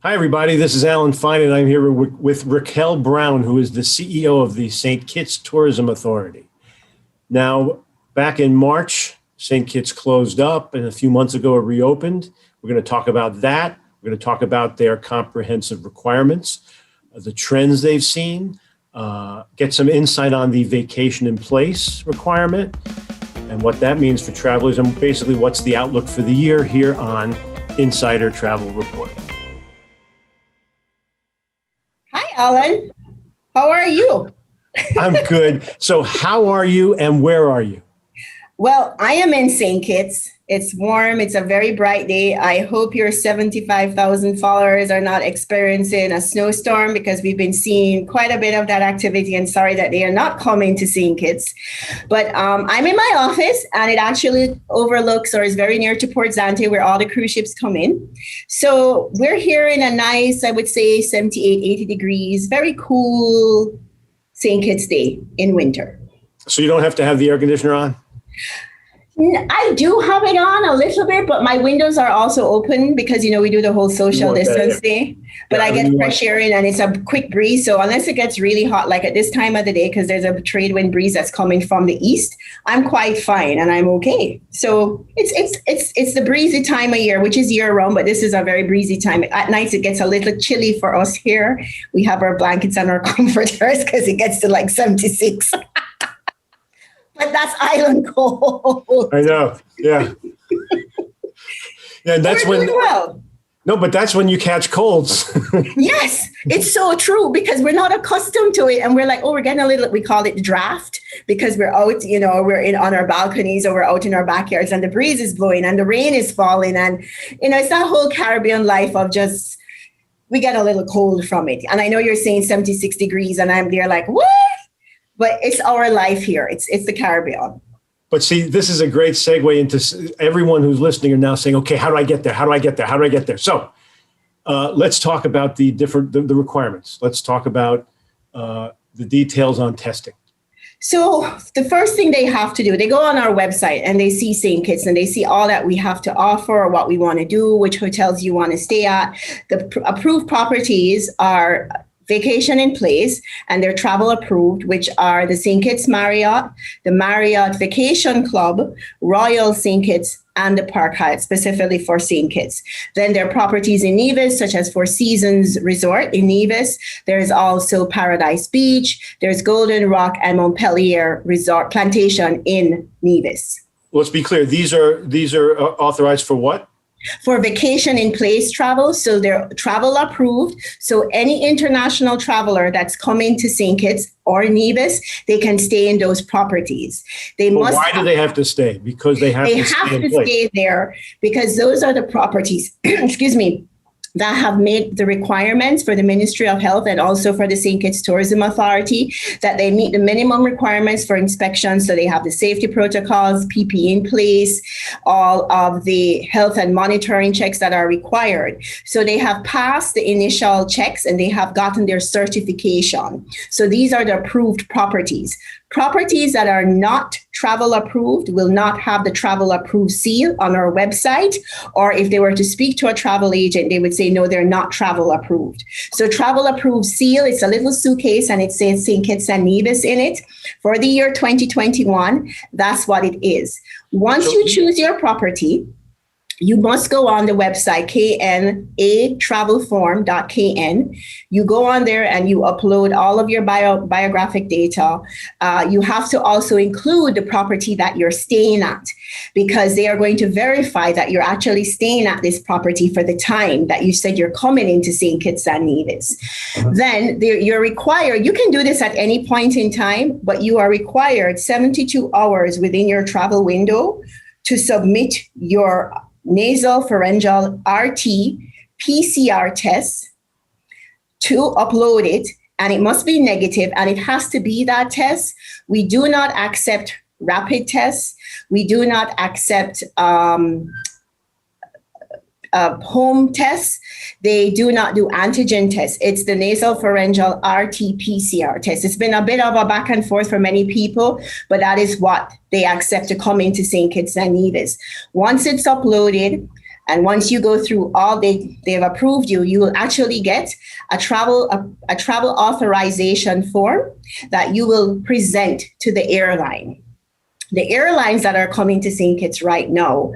Hi, everybody. This is Alan Fine, and I'm here with Raquel Brown, who is the CEO of the St. Kitts Tourism Authority. Now, back in March, St. Kitts closed up, and a few months ago it reopened. We're going to talk about that. We're going to talk about their comprehensive requirements, the trends they've seen, get some insight on the vacation in place requirement, and what that means for travelers, and basically what's the outlook for the year here on Insider Travel Report. Hi, Alan. How are you? I'm good. So how are you and where are you? Well, I am in St. Kitts. It's warm. It's a very bright day. I hope your 75,000 followers are not experiencing a snowstorm because we've been seeing quite a bit of that activity, and sorry that they are not coming to St. Kitts. But I'm in my office, and it actually overlooks or is very near to Port Zante where all the cruise ships come in. So we're here in a nice, I would say 78, 80 degrees, very cool St. Kitts day in winter. So you don't have to have the air conditioner on? I do have it on a little bit, but my windows are also open because, we do the whole social distance day. But I get fresh air in, and it's a quick breeze. So unless it gets really hot, like at this time of the day, because there's a trade wind breeze that's coming from the east, I'm quite fine and I'm okay. So it's the breezy time of year, which is year round, but this is a very breezy time. At nights, it gets a little chilly for us here. We have our blankets and our comforters because it gets to like 76. But that's island cold. I know. Yeah. Yeah, that's when. Well. No, but that's when you catch colds. Yes, it's so true because we're not accustomed to it, and we're like, we're getting a little. We call it draft because we're out. We're in on our balconies or we're out in our backyards, and the breeze is blowing and the rain is falling, and it's that whole Caribbean life of just we get a little cold from it. And I know you're saying 76 degrees, and I'm there like what? But it's our life here. It's the Caribbean. But see, this is a great segue into everyone who's listening are now saying, okay, how do I get there? How do I get there? How do I get there? So let's talk about the requirements. Let's talk about the details on testing. So the first thing they have to do, they go on our website and they see St. Kitts and they see all that we have to offer or what we want to do, which hotels you want to stay at. The approved properties are vacation in place, and they're travel approved, which are the St. Kitts Marriott, the Marriott Vacation Club, Royal St. Kitts, and the Park Hyatt, specifically for St. Kitts. Then there are properties in Nevis, such as Four Seasons Resort in Nevis. There's also Paradise Beach. There's Golden Rock and Montpelier Resort Plantation in Nevis. Let's be clear. These are authorized for what? For vacation in place travel. So they're travel approved. So any international traveler that's coming to St. Kitts or Nevis, they can stay in those properties. Why do they have to stay? Because they have to stay there because those are the properties, excuse me, that have made the requirements for the Ministry of Health and also for the St. Kitts Tourism Authority that they meet the minimum requirements for inspection. So they have the safety protocols, PPE in place, all of the health and monitoring checks that are required. So they have passed the initial checks and they have gotten their certification. So these are the approved properties. Properties that are not travel approved will not have the travel approved seal on our website. Or if they were to speak to a travel agent, they would say, no, they're not travel approved. So travel approved seal, it's a little suitcase and it says St. Kitts and Nevis in it. For the year 2021, that's what it is. Once you choose your property, you must go on the website, knatravelform.kn. You go on there and you upload all of your biographic data. You have to also include the property that you're staying at because they are going to verify that you're actually staying at this property for the time that you said you're coming into St. Kitts and Nevis. Then you're required, you can do this at any point in time, but you are required 72 hours within your travel window to submit your nasal pharyngeal RT PCR test to upload it, and it must be negative, and it has to be that test. We do not accept rapid tests. We do not accept home tests. They do not do antigen tests. It's the nasal pharyngeal RT-PCR test. It's been a bit of a back and forth for many people, but that is what they accept to come into St. Kitts and Nevis. Once it's uploaded, And once you go through all they've approved you, you will actually get a travel authorization form that you will present to the airline. The airlines that are coming to St. Kitts right now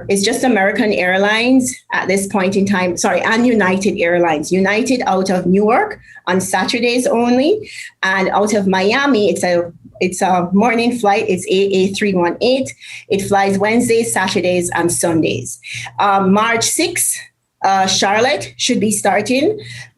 it's just American Airlines at this point in time, and United Airlines. United out of Newark on Saturdays only, and out of Miami, it's a morning flight. It's AA318. It flies Wednesdays, Saturdays, and Sundays. March 6th, Charlotte should be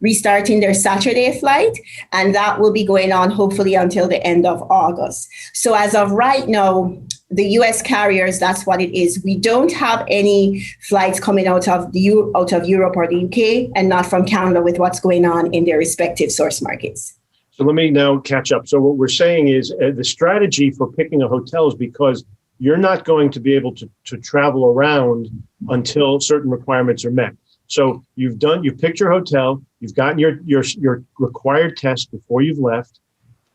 restarting their Saturday flight, and that will be going on hopefully until the end of August. So as of right now, the U.S. carriers, that's what it is. We don't have any flights coming out of Europe or the UK, and not from Canada with what's going on in their respective source markets. So let me now catch up. So what we're saying is the strategy for picking a hotel is because you're not going to be able to travel around until certain requirements are met. So you've picked your hotel, you've gotten your required test before you've left,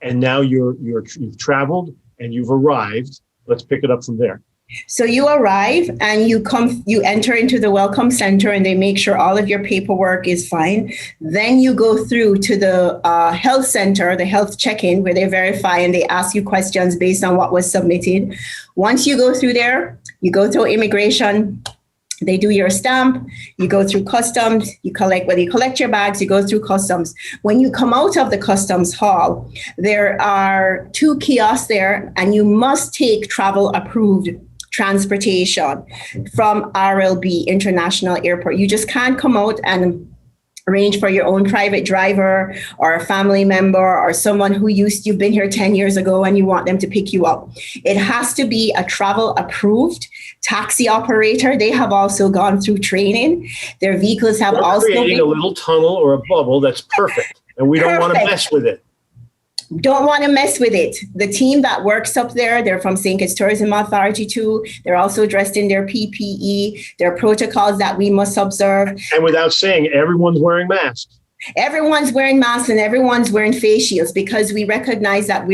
and now you've traveled and you've arrived. Let's pick it up from there. So you arrive and you enter into the welcome center, and they make sure all of your paperwork is fine. Then you go through to the health center, the health check-in, where they verify and they ask you questions based on what was submitted. Once you go through there, you go through immigration. They do your stamp, you go through customs, you collect your bags, you go through customs. When you come out of the customs hall, there are 2 kiosks there, and you must take travel approved transportation from RLB International Airport. You just can't come out and arrange for your own private driver or a family member or someone you've been here 10 years ago and you want them to pick you up. It has to be a travel approved taxi operator. They have also gone through training. Their vehicles have also creating a little tunnel or a bubble that's perfect, and we don't want to mess with it. Don't want to mess with it. The team that works up there, they're from St. Kitts Tourism Authority too. They're also dressed in their PPE. There are protocols that we must observe. And without saying, everyone's wearing masks. Everyone's wearing masks and everyone's wearing face shields, because we recognize that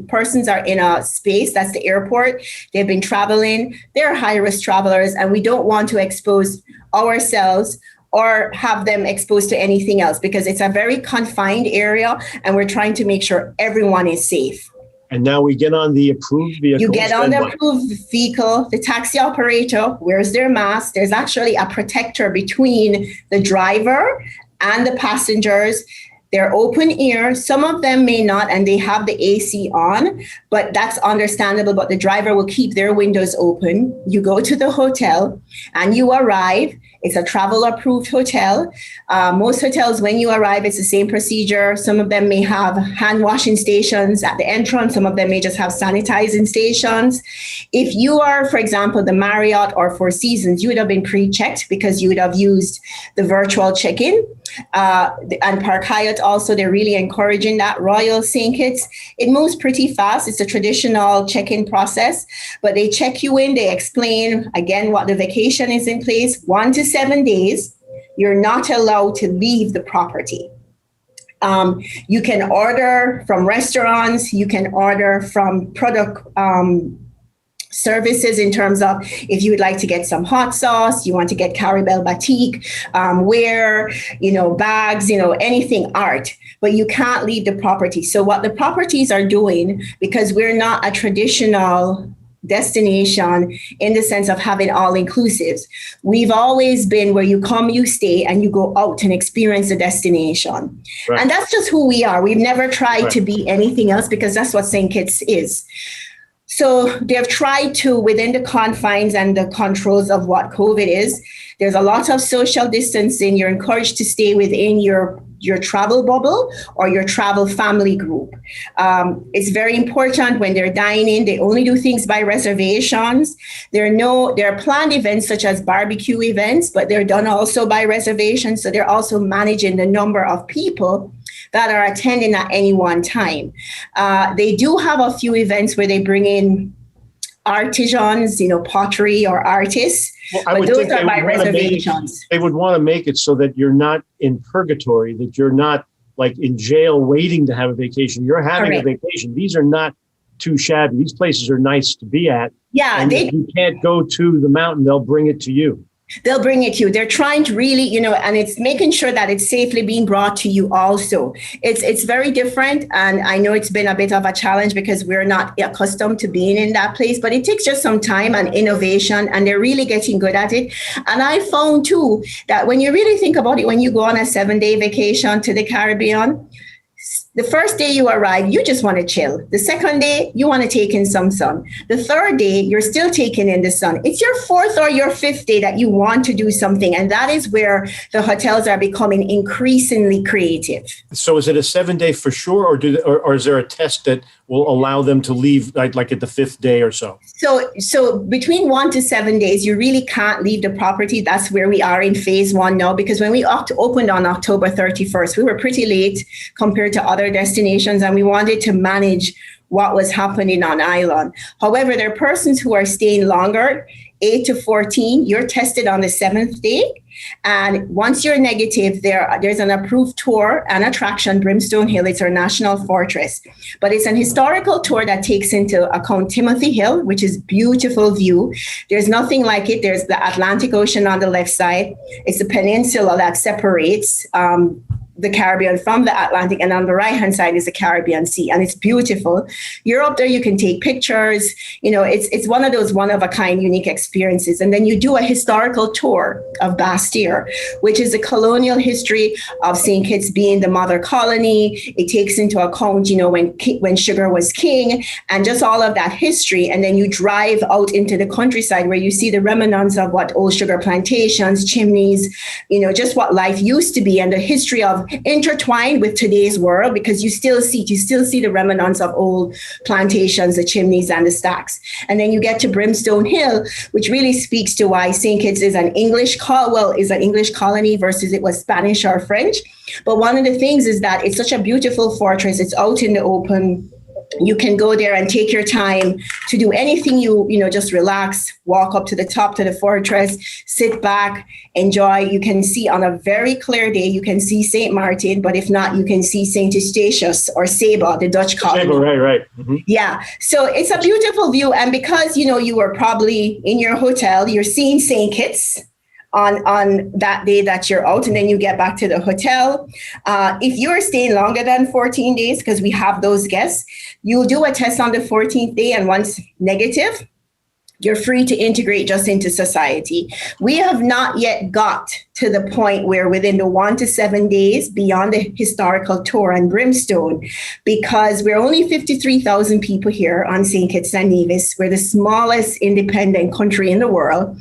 persons are in a space, that's the airport. They've been traveling. They're high-risk travelers, and we don't want to expose ourselves or have them exposed to anything else, because it's a very confined area and we're trying to make sure everyone is safe. And now we get on the approved vehicle. You get on the approved vehicle, the taxi operator wears their mask. There's actually a protector between the driver and the passengers. They're open air. Some of them may not, and they have the AC on, but that's understandable. But the driver will keep their windows open. You go to the hotel and you arrive. It's a travel approved hotel. Most hotels, when you arrive, it's the same procedure. Some of them may have hand washing stations at the entrance. Some of them may just have sanitizing stations. If you are, for example, the Marriott or Four Seasons, you would have been pre-checked because you would have used the virtual check-in. And Park Hyatt also, they're really encouraging that. Royal St. Kitts, it moves pretty fast. It's a traditional check-in process, but they check you in. They explain, again, what the vacation is in place. 1 to 7 days, you're not allowed to leave the property. You can order from restaurants. You can order from product services in terms of if you would like to get some hot sauce, you want to get Caribel Batik, bags, anything art, but you can't leave the property. So what the properties are doing, because we're not a traditional destination in the sense of having all inclusives, we've always been where you come, you stay, and you go out and experience the destination. Right. And that's just who we are. We've never tried to be anything else, because that's what St. Kitts is. So they've tried to, within the confines and the controls of what COVID is, there's a lot of social distancing. You're encouraged to stay within your travel bubble or your travel family group. It's very important when they're dining, they only do things by reservations. There are planned events such as barbecue events, but they're done also by reservation. So they're also managing the number of people that are attending at any one time. They do have a few events where they bring in artisans, pottery or artists, but those are by reservations. They would want to make it so that you're not in purgatory, that you're not like in jail waiting to have a vacation. You're having a vacation. These are not too shabby. These places are nice to be at. Yeah. And if you can't go to the mountain, they'll bring it to you. They'll bring it to you. They're trying to really, and it's making sure that it's safely being brought to you also. It's very different. And I know it's been a bit of a challenge because we're not accustomed to being in that place, but it takes just some time and innovation, and they're really getting good at it. And I found too, that when you really think about it, when you go on a 7-day vacation to the Caribbean, the first day you arrive, you just want to chill. The second day, you want to take in some sun. The third day, you're still taking in the sun. It's your fourth or your fifth day that you want to do something. And that is where the hotels are becoming increasingly creative. So is it a 7-day for sure, or is there a test that will allow them to leave like at the 5th day or so? So between 1 to 7 days, you really can't leave the property. That's where we are in phase 1 now, because when we opened on October 31st, we were pretty late compared to other destinations, and we wanted to manage what was happening on island. However, there are persons who are staying longer, 8 to 14. You're tested on the 7th day. And once you're negative, there's an approved tour and attraction, Brimstone Hill. It's our national fortress. But it's an historical tour that takes into account Timothy Hill, which is beautiful view. There's nothing like it. There's the Atlantic Ocean on the left side. It's a peninsula that separates the Caribbean from the Atlantic, and on the right-hand side is the Caribbean Sea, and it's beautiful. You're up there, you can take pictures. It's one of those one-of-a-kind unique experiences. And then you do a historical tour of Bastille, which is the colonial history of St. Kitts being the mother colony. It takes into account, when sugar was king, and just all of that history. And then you drive out into the countryside where you see the remnants of what old sugar plantations, chimneys, just what life used to be, and the history of intertwined with today's world, because you still see the remnants of old plantations, the chimneys and the stacks. And then you get to Brimstone Hill, which really speaks to why St. Kitts is an English colony versus it was Spanish or French. But one of the things is that it's such a beautiful fortress. It's out in the open. You can go there and take your time to do anything just relax, walk up to the top to the fortress, sit back, enjoy. You can see on a very clear day, you can see St. Martin, but if not, you can see St. Eustatius or Saba, the Dutch colony. Saba, right. Mm-hmm. Yeah. So it's a beautiful view. And because, you were probably in your hotel, you're seeing St. Kitts on that day that you're out, and then you get back to the hotel. If you're staying longer than 14 days, because we have those guests, you'll do a test on the 14th day, and once negative, you're free to integrate just into society. We have not yet got to the point where within the 1 to 7 days beyond the historical tour and Brimstone, because we're only 53,000 people here on St. Kitts and Nevis. We're the smallest independent country in the world.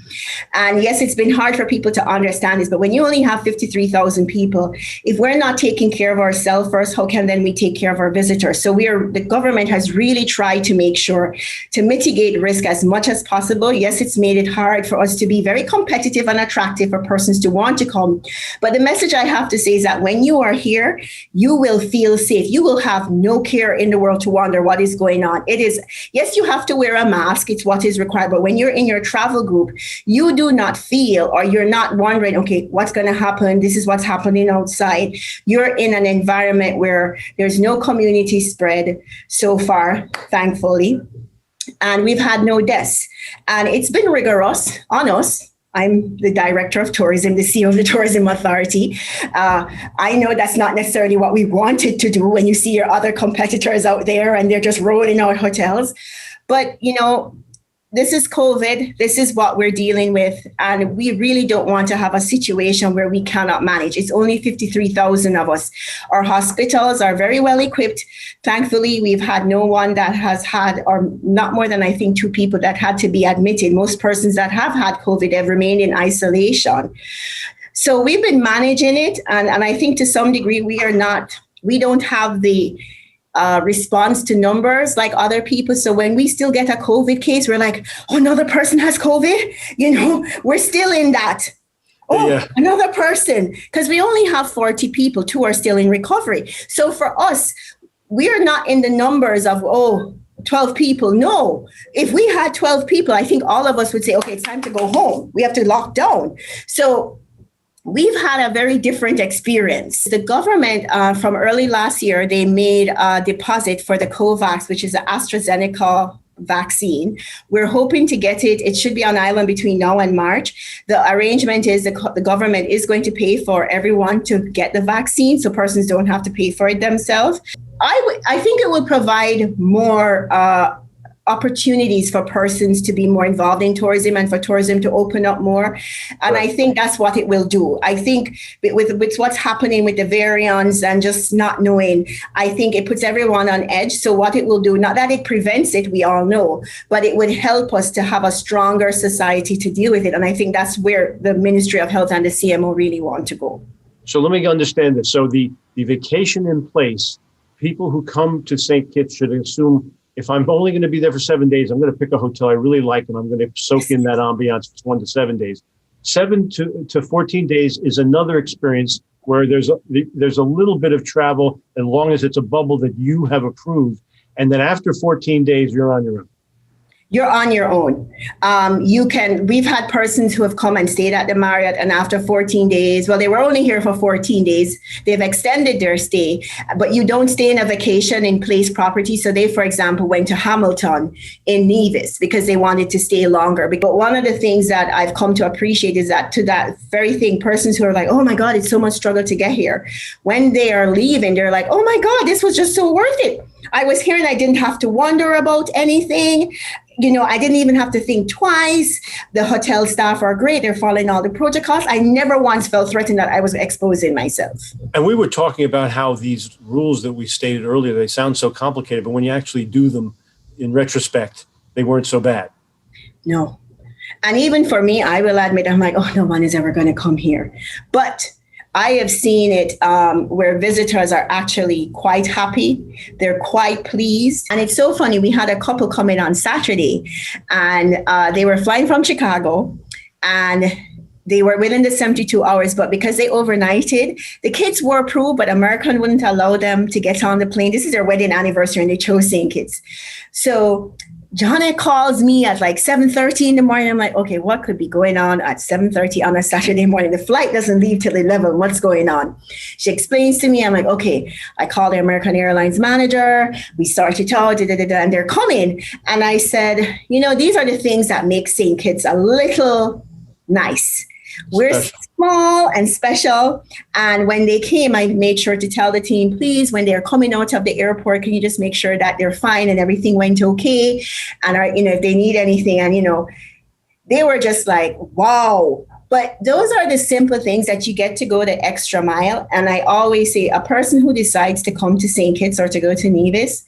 And yes, it's been hard for people to understand this, but when you only have 53,000 people, if we're not taking care of ourselves first, how can then we take care of our visitors? So the government has really tried to make sure to mitigate risk as much as possible. Yes, it's made it hard for us to be very competitive and attractive for persons to want to come. But the message I have to say is that when you are here, you will feel safe. You will have no care in the world to wonder what is going on. It is, yes, you have to wear a mask. It's what is required. But when you're in your travel group, you do not feel, or you're not wondering, okay, what's going to happen? This is what's happening outside. You're in an environment where there's no community spread so far, thankfully. And we've had no deaths. And it's been rigorous on us. I'm the director of tourism, the CEO of the Tourism Authority. I know that's not necessarily what we wanted to do when you see your other competitors out there and they're just rolling out hotels. But, this is COVID. This is what we're dealing with. And we really don't want to have a situation where we cannot manage. It's only 53,000 of us. Our hospitals are very well equipped. Thankfully, we've had no one that has had, or not more than I think 2 people that had to be admitted. Most persons that have had COVID have remained in isolation. So we've been managing it. And I think to some degree, we don't have the response to numbers like other people. So when we still get a COVID case, we're like, oh, another person has COVID. We're still in that. Oh, yeah. Another person, because we only have 40 people, 2 are still in recovery. So for us, we're not in the numbers of, 12 people. No, if we had 12 people, I think all of us would say, okay, it's time to go home. We have to lock down. So we've had a very different experience. The government, from early last year, they made a deposit for the COVAX, which is the AstraZeneca vaccine. We're hoping to get it. It should be on island between now and March. The arrangement is the government is going to pay for everyone to get the vaccine, so persons don't have to pay for it themselves. I think it will provide more opportunities for persons to be more involved in tourism and for tourism to open up more. And I think that's what it will do. I think with what's happening with the variants and just not knowing, I think it puts everyone on edge. So what it will do, not that it prevents it, we all know, but it would help us to have a stronger society to deal with it. And I think that's where the Ministry of Health and the CMO really want to go. So let me understand this. So the vacation in place, people who come to St. Kitts should assume, if I'm only going to be there for 7 days, I'm going to pick a hotel I really like, and I'm going to soak in that ambiance for 1 to 7 days. 7 to 14 days is another experience where there's a little bit of travel, as long as it's a bubble that you have approved. And then after 14 days, you're on your own. You're on your own. We've had persons who have come and stayed at the Marriott, and after 14 days, well, they were only here for 14 days. They've extended their stay, but you don't stay in a vacation in place property. So they, for example, went to Hamilton in Nevis because they wanted to stay longer. But one of the things that I've come to appreciate is that to that very thing, persons who are like, oh my God, it's so much struggle to get here. When they are leaving, they're like, oh my God, this was just so worth it. I was here and I didn't have to wonder about anything. I didn't even have to think twice. The hotel staff are great. They're following all the protocols. I never once felt threatened that I was exposing myself. And we were talking about how these rules that we stated earlier, they sound so complicated, but when you actually do them in retrospect, they weren't so bad. No. And even for me, I will admit, I'm like, oh, no one is ever going to come here. But I have seen it where visitors are actually quite happy. They're quite pleased. And it's so funny. We had a couple come in on Saturday, and they were flying from Chicago, and they were within the 72 hours. But because they overnighted, the kids were approved, but American wouldn't allow them to get on the plane. This is their wedding anniversary, and they chose St. Kitts. So Johnny calls me at like 7:30 in the morning. I'm like, okay, what could be going on at 7:30 on a Saturday morning? The flight doesn't leave till 11. What's going on? She explains to me. I'm like, okay. I called the American Airlines manager. We started out, and they're coming. And I said, these are the things that make St. Kitts a little nice. We're small and special. And when they came, I made sure to tell the team, please, when they're coming out of the airport, can you just make sure that they're fine and everything went okay? And, if they need anything, and, they were just like, wow. But those are the simple things that you get to go the extra mile. And I always say a person who decides to come to St. Kitts or to go to Nevis,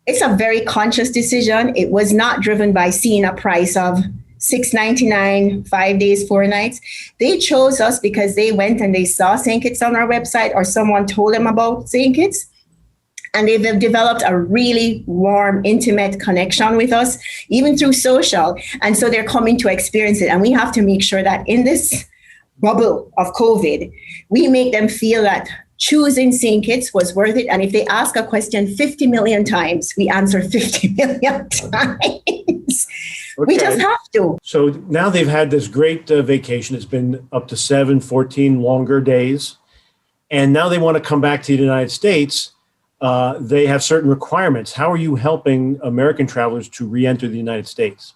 it's a very conscious decision. It was not driven by seeing a price of $6.99, 5 days, 4 nights. They chose us because they went and they saw St. Kitts on our website, or someone told them about St. Kitts. And they've developed a really warm, intimate connection with us, even through social. And so they're coming to experience it. And we have to make sure that in this bubble of COVID, we make them feel that choosing St. Kitts was worth it. And if they ask a question 50 million times, we answer 50 million times. Okay. We just have to. So now they've had this great vacation. It's been up to 14 longer days. And now they want to come back to the United States. They have certain requirements. How are you helping American travelers to re-enter the United States?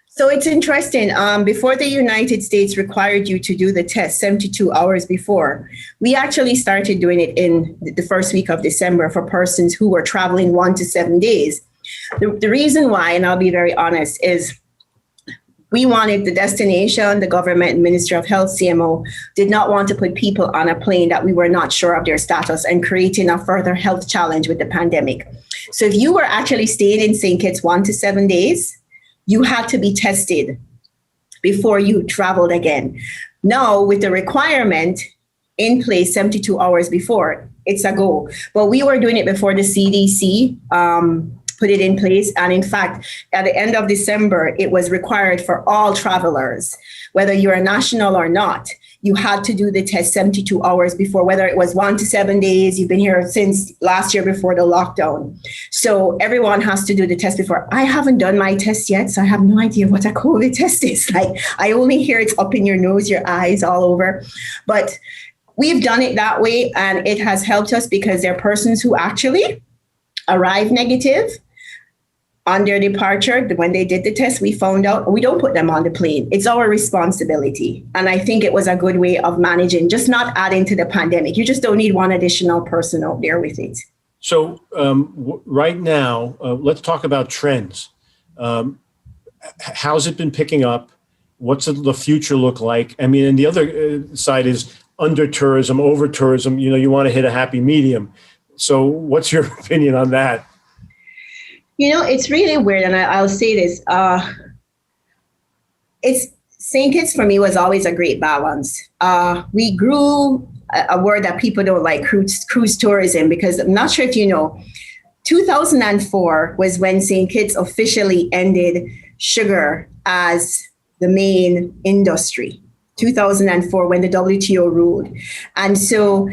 So it's interesting. Before the United States required you to do the test 72 hours before, we actually started doing it in the first week of December for persons who were traveling 1 to 7 days. The reason why, and I'll be very honest, is we wanted the destination, the government, Ministry of Health, CMO, did not want to put people on a plane that we were not sure of their status and creating a further health challenge with the pandemic. So if you were actually staying in St. Kitts 1 to 7 days, you had to be tested before you traveled again. Now, with the requirement in place 72 hours before, it's a go. But we were doing it before the CDC put it in place. And in fact, at the end of December, it was required for all travelers, whether you're a national or not. You had to do the test 72 hours before, whether it was 1 to 7 days. You've been here since last year before the lockdown. So everyone has to do the test before. I haven't done my test yet, so I have no idea what a COVID test is like. I only hear it's up in your nose, your eyes, all over. But we've done it that way, and it has helped us because there are persons who actually arrive negative. on their departure, when they did the test, we found out we don't put them on the plane. It's our responsibility. And I think it was a good way of managing, just not adding to the pandemic. You just don't need one additional person out there with it. So right now, let's talk about trends. How's it been picking up? What's the future look like? I mean, and the other side is under tourism, over tourism. You want to hit a happy medium. So what's your opinion on that? It's really weird, and I'll say this. St. Kitts for me was always a great balance. We grew a word that people don't like, cruise tourism, because I'm not sure if you know, 2004 was when St. Kitts officially ended sugar as the main industry. 2004, when the WTO ruled. And so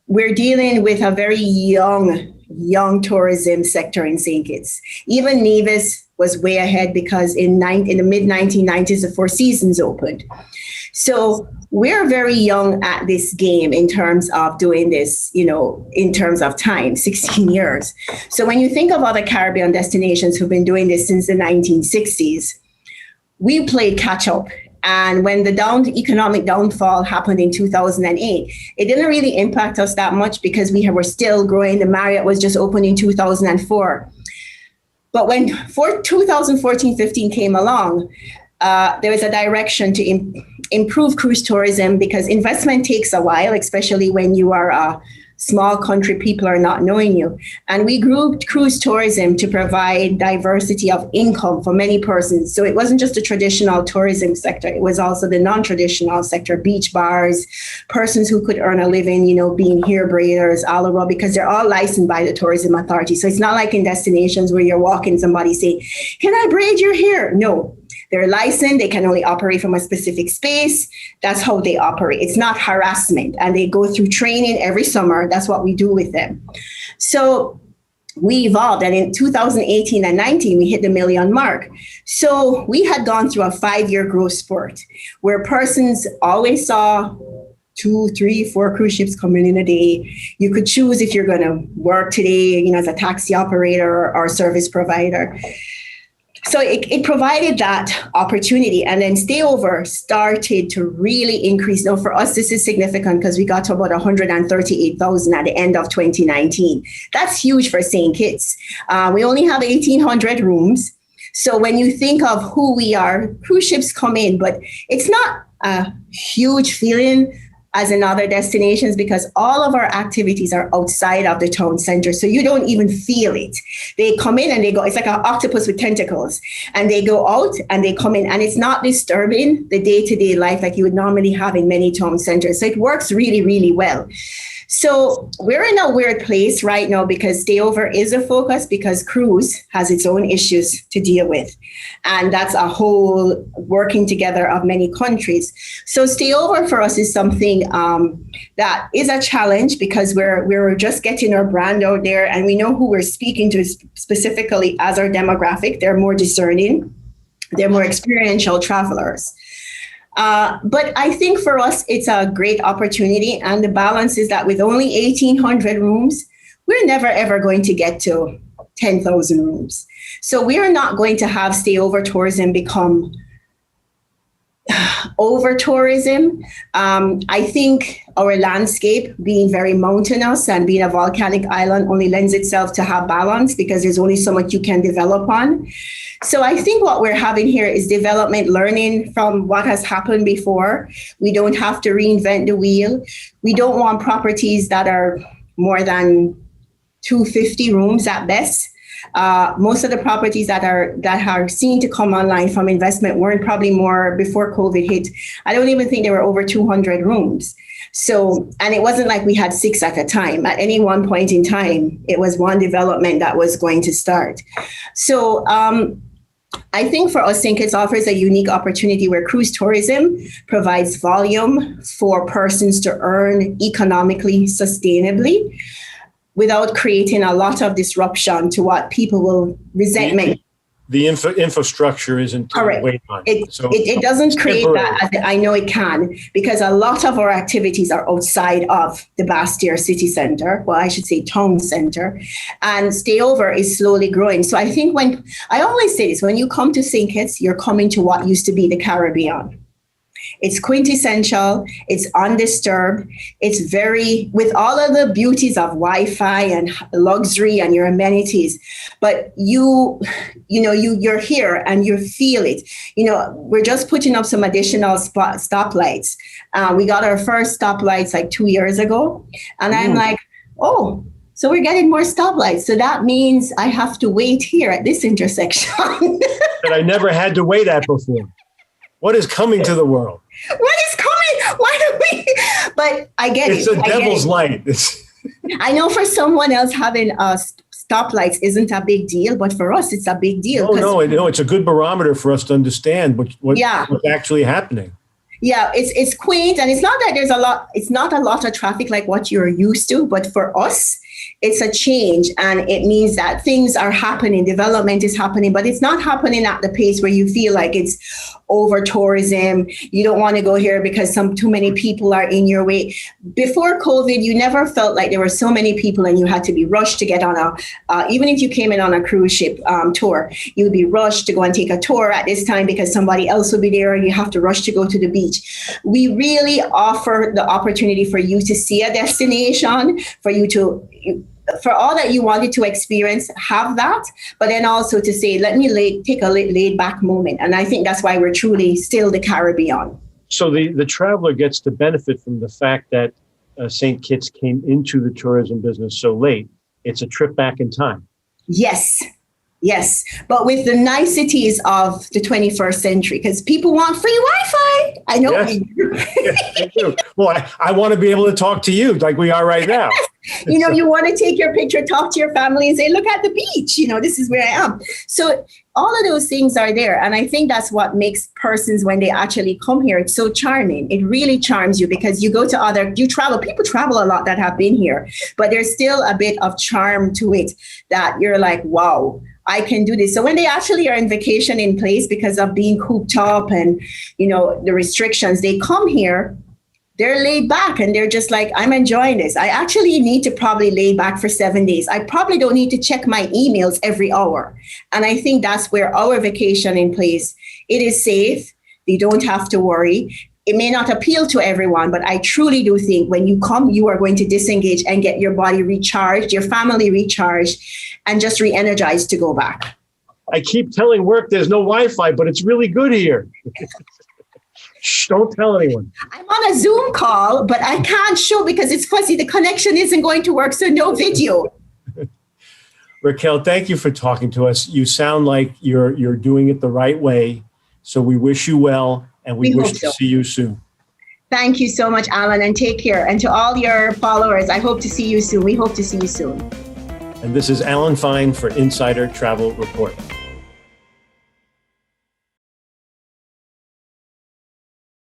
we're dealing with a very young tourism sector in St. Kitts. Even Nevis was way ahead because in the mid 1990s, the Four Seasons opened. So we're very young at this game in terms of doing this, in terms of time, 16 years. So when you think of other Caribbean destinations who've been doing this since the 1960s, we played catch up. And when the economic downfall happened in 2008, it didn't really impact us that much because we were still growing. The Marriott was just opened in 2004. But when 2014-15 came along, there was a direction to improve cruise tourism because investment takes a while, especially when you are a small country, people are not knowing you. And we grew cruise tourism to provide diversity of income for many persons. So it wasn't just the traditional tourism sector, it was also the non-traditional sector, beach bars, persons who could earn a living, being hair braiders, all around, because they're all licensed by the tourism authority. So it's not like in destinations where you're walking somebody saying, "Can I braid your hair?" No. They're licensed. They can only operate from a specific space. That's how they operate. It's not harassment. And they go through training every summer. That's what we do with them. So we evolved. And in 2018 and 19, we hit the million mark. So we had gone through a 5-year growth spurt where persons always saw 2, 3, 4 cruise ships coming in a day. You could choose if you're going to work today, as a taxi operator or service provider. So it provided that opportunity, and then stayover started to really increase. Now for us, this is significant because we got to about 138,000 at the end of 2019. That's huge for St. Kitts. We only have 1,800 rooms. So when you think of who we are, cruise ships come in, but it's not a huge feeling as in other destinations because all of our activities are outside of the town center. So you don't even feel it. They come in and they go, it's like an octopus with tentacles, and they go out and they come in, and it's not disturbing the day-to-day life like you would normally have in many town centers. So it works really, really well. So we're in a weird place right now because stayover is a focus because cruise has its own issues to deal with. And that's a whole working together of many countries. So stayover for us is something that is a challenge because we're just getting our brand out there and we know who we're speaking to specifically as our demographic. They're more discerning. They're more experiential travelers. But I think for us, it's a great opportunity. And the balance is that with only 1,800 rooms, we're never, ever going to get to 10,000 rooms. So we are not going to have stayover tourism become over tourism. I think our landscape being very mountainous and being a volcanic island only lends itself to have balance because there's only so much you can develop on. So I think what we're having here is development learning from what has happened before. We don't have to reinvent the wheel. We don't want properties that are more than 250 rooms at best. Most of the properties that are seen to come online from investment weren't probably more before COVID hit. I don't even think there were over 200 rooms. So, and it wasn't like we had 6 at a time. At any one point in time, it was one development that was going to start. So I think for us, St. Kitts offers a unique opportunity where cruise tourism provides volume for persons to earn economically sustainably, without creating a lot of disruption to what people will resentment. the infrastructure isn't All right. wait on. It doesn't create that. I know it can, because a lot of our activities are outside of the Bastyr city center. Well, I should say town center, and stayover is slowly growing. So I think when I always say this, when you come to St. Kitts, you're coming to what used to be the Caribbean. It's quintessential. It's undisturbed. It's with all of the beauties of Wi-Fi and luxury and your amenities. But you're here and you feel it. We're just putting up some additional stoplights. We got our first stoplights like 2 years ago, and I'm like, oh. So we're getting more stoplights. So that means I have to wait here at this intersection. That I never had to wait at before. What is coming to the world? What is coming? Why do we? But I get it's it. It's a devil's light. I know for someone else having stoplights isn't a big deal, but for us, it's a big deal. No, it's a good barometer for us to understand what's actually happening. Yeah, it's quaint, and it's not that it's not a lot of traffic like what you're used to, but for us, it's a change, and it means that things are happening, development is happening, but it's not happening at the pace where you feel like it's over tourism. You don't want to go here because too many people are in your way. Before COVID, you never felt like there were so many people and you had to be rushed to get on even if you came in on a cruise ship tour, you would be rushed to go and take a tour at this time because somebody else will be there and you have to rush to go to the beach. We really offer the opportunity for you to see a destination, for all that you wanted to experience, have that, but then also to say, let me take a laid back moment. And I think that's why we're truly still the Caribbean. So the traveler gets to benefit from the fact that St. Kitts came into the tourism business so late. It's a trip back in time. Yes, but with the niceties of the 21st century, because people want free Wi-Fi. I know. Yes. Yes, they do. Well, I want to be able to talk to you like we are right now. You want to take your picture, talk to your family and say, look at the beach. This is where I am. So all of those things are there. And I think that's what makes persons, when they actually come here, it's so charming. It really charms you because you go to people travel a lot that have been here, but there's still a bit of charm to it that you're like, wow, I can do this. So when they actually are in vacation in place because of being cooped up and, the restrictions, they come here, they're laid back and they're just like, I'm enjoying this. I actually need to probably lay back for 7 days. I probably don't need to check my emails every hour. And I think that's where our vacation in place, it is safe. They don't have to worry. It may not appeal to everyone, but I truly do think when you come, you are going to disengage and get your body recharged, your family recharged, and just re-energized to go back. I keep telling work there's no Wi-Fi, but it's really good here. Shh, don't tell anyone. I'm on a Zoom call, but I can't show because it's fuzzy. The connection isn't going to work, so no video. Raquel, thank you for talking to us. You sound like you're doing it the right way. So we wish you well, and we wish to see you soon. Thank you so much, Alan, and take care. And to all your followers, I hope to see you soon. We hope to see you soon. And this is Alan Fine for Insider Travel Report.